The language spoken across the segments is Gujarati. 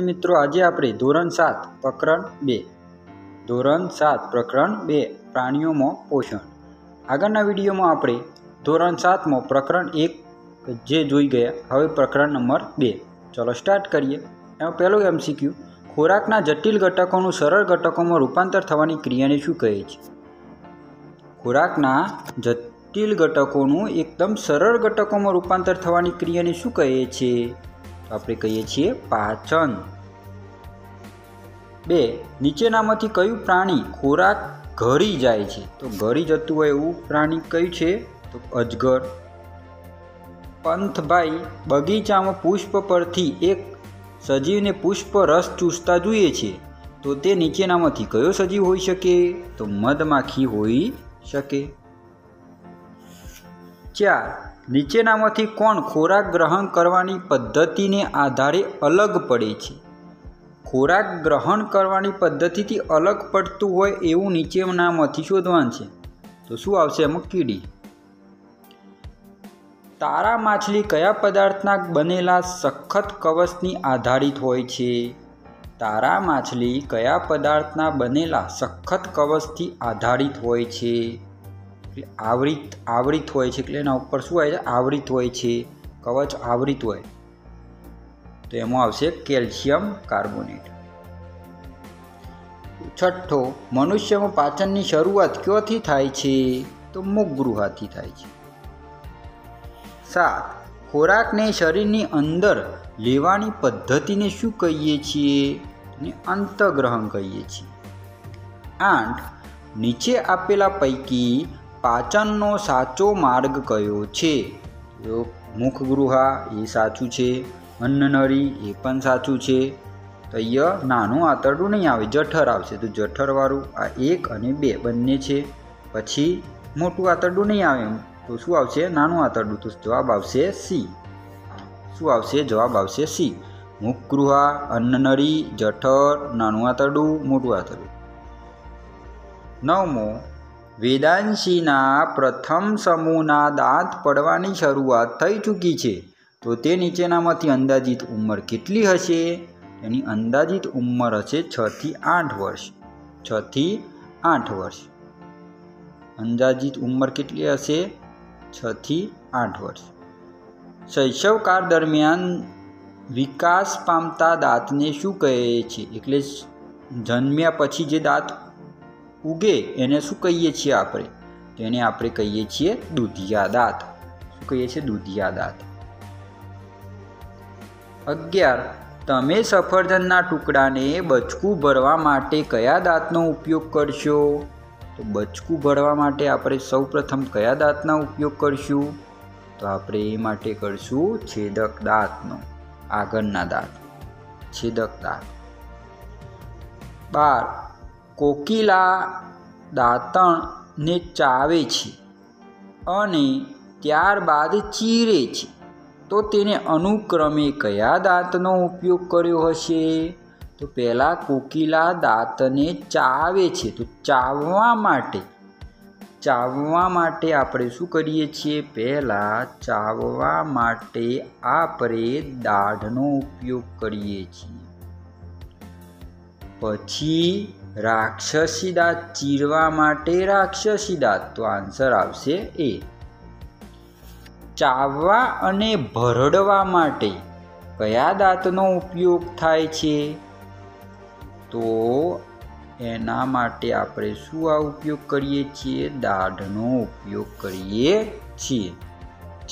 મિત્રો આજે આપણે ધોરણ 7 પ્રકરણ 2 પ્રાણીઓમાં પોષણ આગળના વિડીયોમાં આપણે ધોરણ 7 પ્રકરણ 1 જે જોઈ ગયા. હવે પ્રકરણ નંબર 2 ચલો સ્ટાર્ટ કરીએ. એમાં પહેલો MCQ ખોરાકના જટિલ ઘટકોનું સરળ ઘટકોમાં રૂપાંતર થવાની ક્રિયાને શું કહે છે? ખોરાકના જટિલ ઘટકોનું એકદમ સરળ ઘટકોમાં રૂપાંતર થવાની ક્રિયાને શું કહે છે? તો આપણે કહીએ છીએ પાચન. 2 નીચેનામાંથી કયું પ્રાણી ખોરાક ઘરી જાય છે? તો ઘરી જતું હોય એવું પ્રાણી કયું છે? તો અજગર. પંથભાઈ બગીચામાં પુષ્પ પરથી એક સજીવને પુષ્પ રસ ચૂસતા જોઈએ છે, તો તે નીચેનામાંથી કયો સજીવ હોઈ શકે? તો મધમાખી હોઈ શકે. 4 નીચેનામાંથી કોણ ખોરાક ગ્રહણ કરવાની પદ્ધતિને આધારે અલગ પડે છે? ખોરાક ગ્રહણ કરવાની પદ્ધતિથી અલગ પડતું હોય એવું નીચેનામાંથી શોધવાનું છે. તો શું આવશે એમાં? કીડી. તારા માછલી કયા પદાર્થના બનેલા સખત કવચની આધારિત હોય છે? તારા માછલી કયા પદાર્થના બનેલા સખત કવચથી આધારિત હોય છે? આવૃત હોય છે, એટલે એના ઉપર શું હોય છે? આવૃત હોય છે, કવચ આવૃત હોય. તો એમાં આવશે કેલ્શિયમ કાર્બોનેટ. 6 મનુષ્યમાં પાચનની શરૂઆત ક્યાંથી થાય છે? તો મુખગૃહથી થાય છે. 7 ખોરાકને શરીરની અંદર લેવાની પદ્ધતિને શું કહીએ છીએ? અંતઃગ્રહણ કહીએ છીએ. 8 નીચે આપેલા પૈકી પાચનનો સાચો માર્ગ કયો છે? તો મુખગૃહ એ સાચું છે, અન્નનળી એ પણ સાચું છે. તો અહીંયા નાનું આંતરડું નહીં આવે, જઠર આવશે. તો જઠરવાળું આ 1 અને 2 બંને છે. પછી મોટું આંતરડું નહીં આવે, તો શું આવશે? નાનું આંતરડું. તો જવાબ આવશે C. શું આવશે? જવાબ આવશે C. મુખગૃહ, અન્નનળી, જઠર, નાનું આંતરડું, મોટું આંતરડું. 9 વેદાંશીના પ્રથમ સમૂહના દાંત પડવાની શરૂઆત થઈ ચૂકી છે, તો તે નીચેનામાંથી અંદાજિત ઉંમર કેટલી હશે? એની અંદાજિત ઉંમર હશે 6 થી 8 વર્ષ. 6 થી 8 વર્ષ. અંદાજિત ઉંમર કેટલી હશે? 6 થી 8 વર્ષ. શૈશવકાળ દરમિયાન વિકાસ પામતા દાંતને શું કહે છે? એટલે જન્મ્યા પછી જે દાંત ઉગે એને શું કહીએ છીએ આપણે? તો એને આપણે કહીએ છીએ દૂધિયા દાંત. શું કહીએ છીએ? દૂધિયા દાંત. 11 તમે સફરજનના ટુકડાને બચકું ભરવા માટે કયા દાંતનો ઉપયોગ કરશો? તો બચકું ભરવા માટે આપણે સૌપ્રથમ કયા દાંતનો ઉપયોગ કરશું? તો આપણે એ માટે કરશું છેદક દાંતનો. આગળના દાંત, છેદક દાંત. 12 કોકિલા દાંતણને ચાવે છે અને ત્યારબાદ ચીરે છે, તો તેને અનુક્રમે કયા દાંતનો ઉપયોગ કર્યો હશે? તો પહેલાં કોકિલા દાંતને ચાવે છે, તો ચાવવા માટે આપણે શું કરીએ છીએ? પહેલાં ચાવવા માટે આપણે દાઢનો ઉપયોગ કરીએ છીએ. પછી રાક્ષસી દાંત ચીરવા માટે રાક્ષસી દાંત. તો આન્સર આવશે A. ચાવવા અને ભરડવા માટે કયા દાંતનો ઉપયોગ થાય છે? તો એના માટે આપણે શું ઉપયોગ કરીએ છીએ? દાઢનો ઉપયોગ કરીએ છીએ.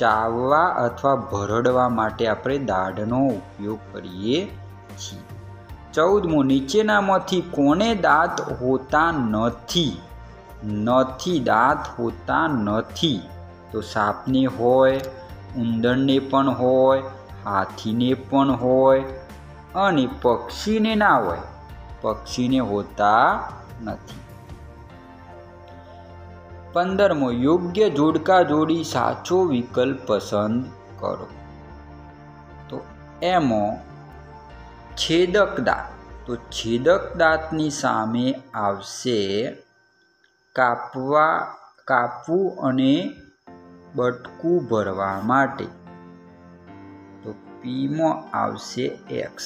ચાવવા અથવા ભરડવા માટે આપણે દાઢનો ઉપયોગ કરીએ છીએ. 14 નીચેનામાંથી કોને દાંત હોતા નથી? દાંત હોતા નથી. તો સાપને હોય, ઉંદરને પણ હોય, હાથીને પણ હોય અને પક્ષીને ના હોય. પક્ષીને હોતા નથી. 15 યોગ્ય જોડકા જોડી સાચો વિકલ્પ પસંદ કરો. તો એમાં છેદક દાંત. તો છેદક દાંતની સામે આવશે કાપવું અને બટકું ભરવા માટે. તો P માં આવશે X.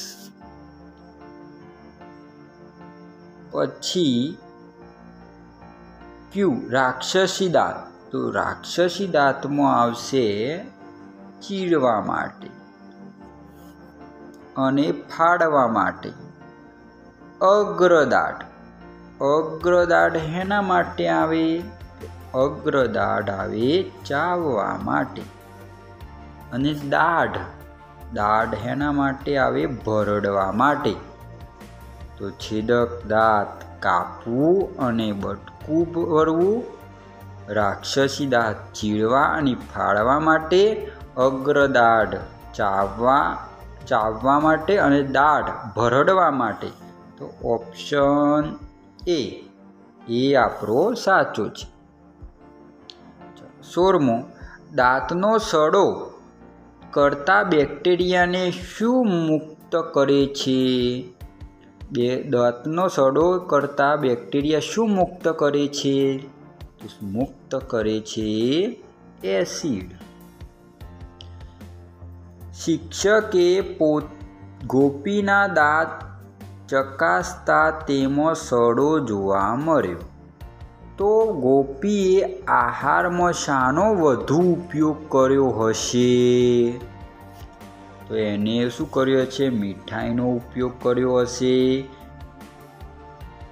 પછી ક્યુ રાક્ષસી દાંત, તો રાક્ષસી દાંતમાં આવશે ચીરવા માટે અને ફાડવા માટે. અગ્રદાઢ, અગ્રદાઢ હેના માટે આવે? અગ્રદાઢ આવે ચાવવા માટે. અને દાઢ, દાઢ હેના માટે આવે? ભરડવા માટે. તો છેદક દાંત કાપવું અને બટકું ભરવું, રાક્ષસી દાંત ચીરવા અને ફાડવા માટે, અગ્રદાઢ ચાવવા માટે અને દાઢ ભરડવા માટે. તો ઓપ્શન એ આપણો સાચો છે. 16મો, દાંતનો સડો કરતા બેક્ટેરિયાને શું મુક્ત કરે છે? દાંતનો સડો કરતા બેક્ટેરિયા શું મુક્ત કરે છે? મુક્ત કરે છે એસિડ. શિક્ષકે ગોપીના દાંત ચકાસતા તેમાં સડો જોવા મળ્યો. તો ગોપીએ આહારમાં શાનો વધુ ઉપયોગ કર્યો હશે? તો એને શું કર્યો છે? મીઠાઈનો ઉપયોગ કર્યો હશે.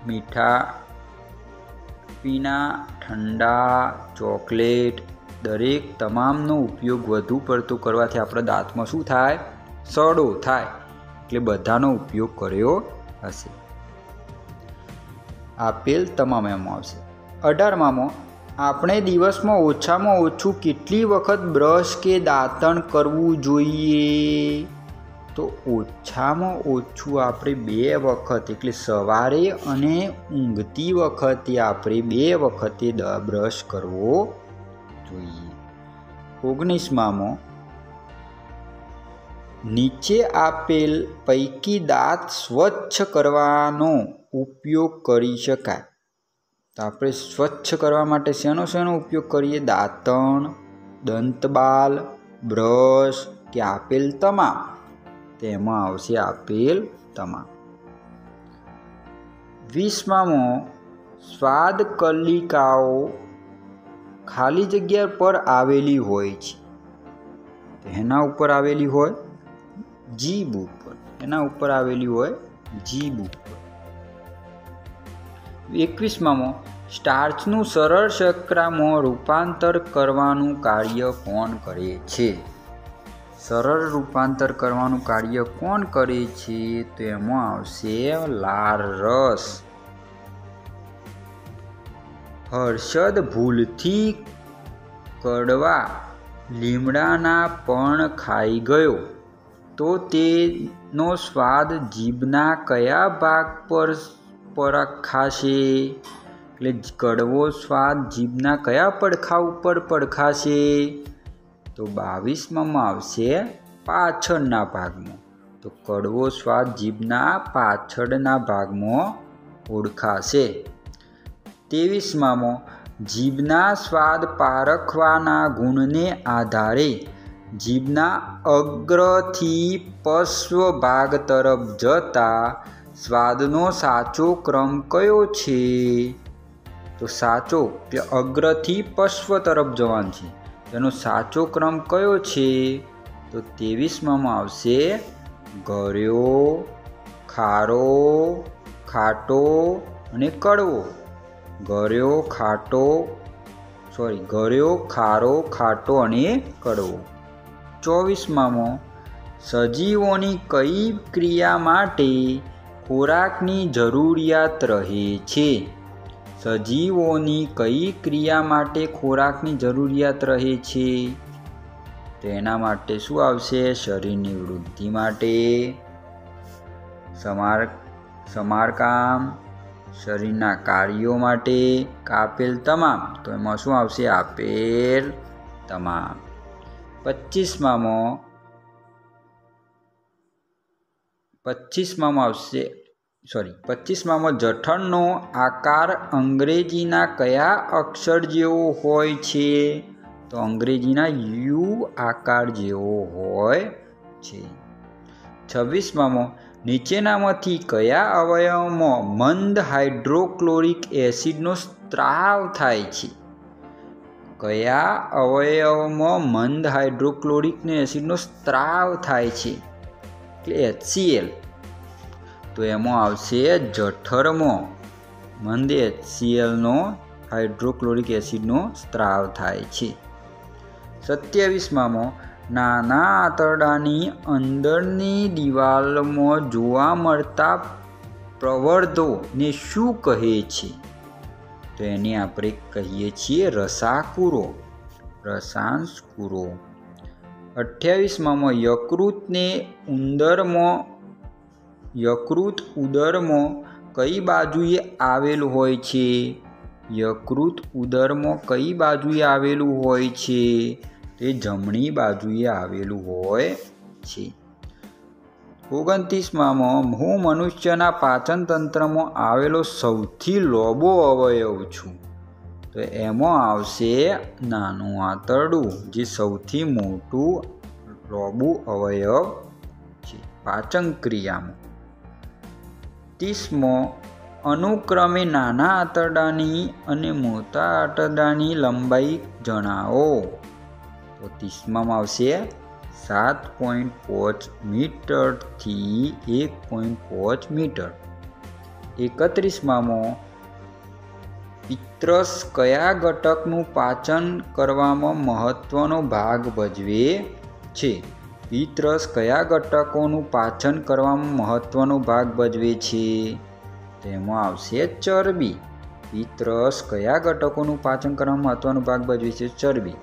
મીઠા પીના, ઠંડા, ચોકલેટ દરેક તમામનો ઉપયોગ વધુ પડતો કરવાથી આપણા દાંતમાં શું થાય? સડો થાય. એટલે બધાનો ઉપયોગ કર્યો હશે. આપેલ તમામ એમાં આવશે. 18મો, આપણે દિવસમાં ઓછામાં ઓછું કેટલી વખત બ્રશ કે દાંતણ કરવું જોઈએ? તો ઓછામાં ઓછું આપણે 2 વખત, એટલે સવારે અને ઊંઘતી વખતે આપણે 2 વખતે બ્રશ કરવો જોઈએ. 19મો, નીચે આપેલ પૈકી દાંત સ્વચ્છ કરવાનો ઉપયોગ કરી શકાય. તો આપણે સ્વચ્છ કરવા માટે શેનો ઉપયોગ કરીએ? દાંતણ, દંતબાલ, બ્રશ કે આપેલ તમામ? તેમાં આવશે આપેલ તમામ. 20મો, સ્વાદ કલિકાઓ ખાલી જગ્યા પર આવેલી હોય છે. એના ઉપર આવેલી હોય? જીભ ઉપર. એના ઉપર આવેલી હોય? જીભ ઉપર. 21મો, સ્ટાર્ચનું સરળ શર્કરામાં રૂપાંતર કરવાનું કાર્ય કોણ કરે છે? સરળ રૂપાંતર કરવાનું કાર્ય કોણ કરે છે? તો એમાં આવશે લાળ રસ. હર્ષદ ભૂલથી કડવા લીમડાના પણ ખાઈ ગયો, તો તેનો સ્વાદ જીભના કયા ભાગ પર પરખાશે? એટલે કડવો સ્વાદ જીભના કયા પડખા ઉપર પડખાશે? તો 22માં આવશે પાછળના ભાગમાં. તો કડવો સ્વાદ જીભના પાછળના ભાગમાં ઓળખાશે. 23માં, જીભના સ્વાદ પારખવાના ગુણને આધારે જીભના અગ્રથી પશ્વ ભાગ તરફ જતા સ્વાદનો સાચો ક્રમ કયો છે? તો સાચો, એટલે અગ્રથી પશ્વ તરફ જવાનું છે. તેનો સાચો ક્રમ કયો છે? તો 23માં આવશે ગળ્યો, ખારો, ખાટો અને કડવો. ગળ્યો, ખારો, ખાટો અને કડવો. 24માં, સજીવોની કઈ ક્રિયા માટે ખોરાકની જરૂરિયાત રહે છે? સજીવોની કઈ ક્રિયા માટે ખોરાકની જરૂરિયાત રહે છે? તેના માટે શું આવશે? શરીરની વૃદ્ધિ માટે, સમારકામ, શરીરના કાર્યો માટે, આપેલ તમામ? તો એમાં શું આવશે? આપેલ તમામ. 25માં આવશે 25માં જઠરનો આકાર અંગ્રેજીના કયા અક્ષર જેવો હોય છે? તો અંગ્રેજીના યુ આકાર જેવો હોય છે. 26માં નીચેનામાંથી કયા અવયવમાં મંદ હાઇડ્રોક્લોરિક એસિડનો સ્ત્રાવ થાય છે? કયા અવયવમાં મંદ હાઇડ્રોક્લોરિક એસિડનો સ્ત્રાવ થાય છે એટલે HCl? તો એમાં આવશે જઠરમાં મંદ HClનો હાઇડ્રોક્લોરિક એસિડનો સ્ત્રાવ થાય છે. 27માં નાના આંતરડાની અંદરની દિવાલમાં જોવા મળતા પ્રવર્ધોને શું કહે છે? તો એને આપણે કહીએ છીએ રસાકુરો, રસાંશકુરો. 28માં યકૃત ઉદરમાં કઈ બાજુએ આવેલું હોય છે? યકૃત ઉદરમાં કઈ બાજુએ આવેલું હોય છે? તે જમણી બાજુએ આવેલું હોય છે. 29માં હું મનુષ્યના પાચન તંત્રમાં આવેલો સૌથી લાંબો અવયવ છું. તો એમાં આવશે નાનું આંતરડું, જે સૌથી મોટું લાંબુ અવયવ છે પાચન ક્રિયામાં. 30માં અનુક્રમે નાના આંતરડાની અને મોટા આંતરડાની લંબાઈ જણાવો. તો 30માં આવશે 7.5 મીટરથી 1.5 મીટર. 31માં પિત્તરસ કયા ઘટકનું પાચન કરવામાં મહત્વનો ભાગ ભજવે છે? પિત્તરસ કયા ઘટકોનું પાચન કરવામાં મહત્વનો ભાગ ભજવે છે? તેમાં આવશે ચરબી. પિત્તરસ કયા ઘટકોનું પાચન કરવામાં મહત્વનો ભાગ ભજવે છે? ચરબી.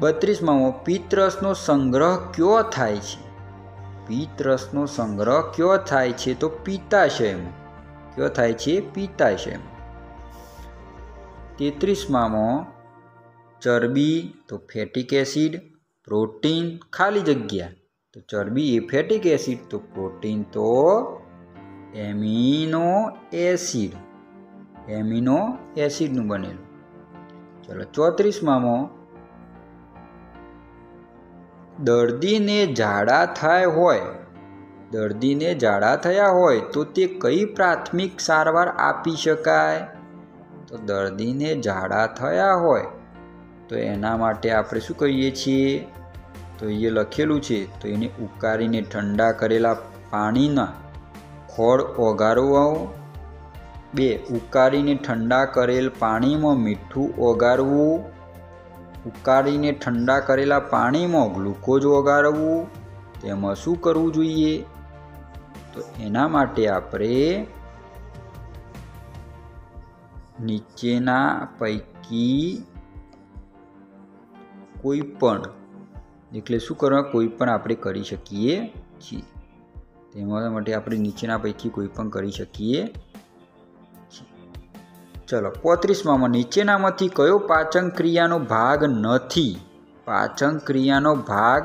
32માં પિત્તરસનો સંગ્રહ ક્યો થાય છે? પિત્તરસનો સંગ્રહ ક્યો થાય છે? તો પિત્તાશયમાં. ક્યો થાય છે? પિત્તાશયમાં. 33માં ચરબી તો ફેટિક એસિડ, પ્રોટીન ખાલી જગ્યા. તો ચરબી એ ફેટિક એસિડ, તો પ્રોટીન તો એમિનો એસિડ, એમિનો એસિડનું બનેલું. ચલો 34માં દર્દીને ઝાડા થયા હોય તો તે કઈ પ્રાથમિક સારવાર આપી શકાય? તો દર્દીને ઝાડા થયા હોય તો એના માટે આપણે શું કહીએ છીએ? તો એ લખેલું છે, તો એને ઉકાળીને ઠંડા કરેલા પાણીના ખોળ ઓગાળવું. 2 ઉકાળીને ઠંડા કરેલ પાણીમાં મીઠું ઓગાળવું. ઉકાળીને ઠંડા કરેલા પાણીમાં ગ્લુકોઝ ઓગાળવું. તેમાં શું કરવું જોઈએ? તો એના માટે આપણે નીચેના પૈકી કોઈ પણ, એટલે શું કરવા? કોઈ પણ આપણે કરી શકીએ છીએ. તેના માટે આપણે નીચેના પૈકી કોઈ પણ કરી શકીએ છીએ. ચલો 35માં નીચેનામાંથી કયો પાચન ક્રિયાનો ભાગ નથી? પાચન ક્રિયાનો ભાગ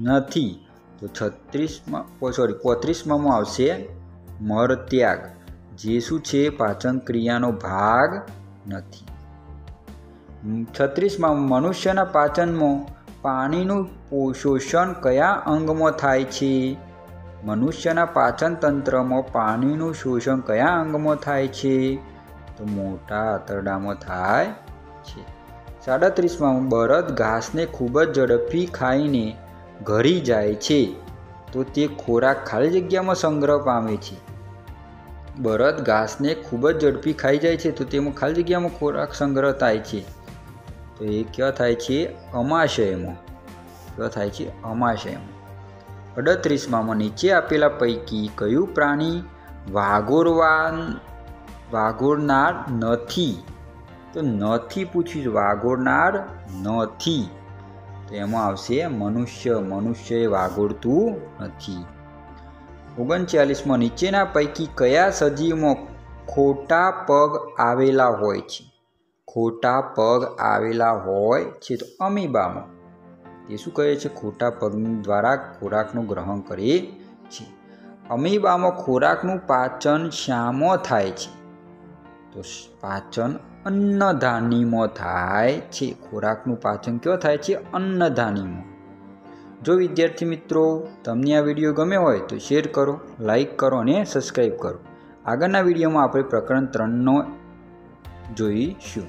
નથી. તો 35માં આવશે મળત્યાગ, જે શું છે? પાચન ક્રિયાનો ભાગ નથી. 36માં મનુષ્યના પાચનમાં પાણીનું શોષણ કયા અંગમાં થાય છે? મનુષ્યના પાચન તંત્રમાં પાણીનું શોષણ કયા અંગમાં થાય છે? તો મોટા આંતરડામાં થાય છે. 37માં બળદ ઘાસને ખૂબ જ ઝડપી ખાઈને ઘરી જાય છે તો તે ખોરાક ખાલી જગ્યામાં સંગ્રહ પામે છે. બળદ ઘાસને ખૂબ જ ઝડપી ખાઈ જાય છે તો તેમાં ખાલી જગ્યામાં ખોરાક સંગ્રહ થાય છે. તો એ ક્યાં થાય છે? અમાશયમાં. ક્યાં થાય છે? અમાશયમાં. 38માં નીચે આપેલા પૈકી કયું પ્રાણી વાગોળનાર નથી? તો નથી પૂછ્યું, વાગોળનાર નથી. તો એમાં આવશે મનુષ્ય. મનુષ્ય એ વાગોળતું નથી. 39માં નીચેના પૈકી કયા સજીવમાં ખોટા પગ આવેલા હોય છે? ખોટા પગ આવેલા હોય છે તો અમીબામાં. તે શું કરે છે? ખોટા પગ દ્વારા ખોરાકનું ગ્રહણ કરે છે. અમીબામાં ખોરાકનું પાચન શામાં થાય છે? તો પાચન અન્નધાનીમાં થાય છે. ખોરાકનું પાચન ક્યાં થાય છે? અન્નધાનીમાં. જો વિદ્યાર્થી મિત્રો તમને આ વિડીયો ગમ્યો હોય તો શેર કરો, લાઈક કરો અને સબસ્ક્રાઈબ કરો. આગળના વિડીયોમાં આપણે પ્રકરણ 3 જોઈશું.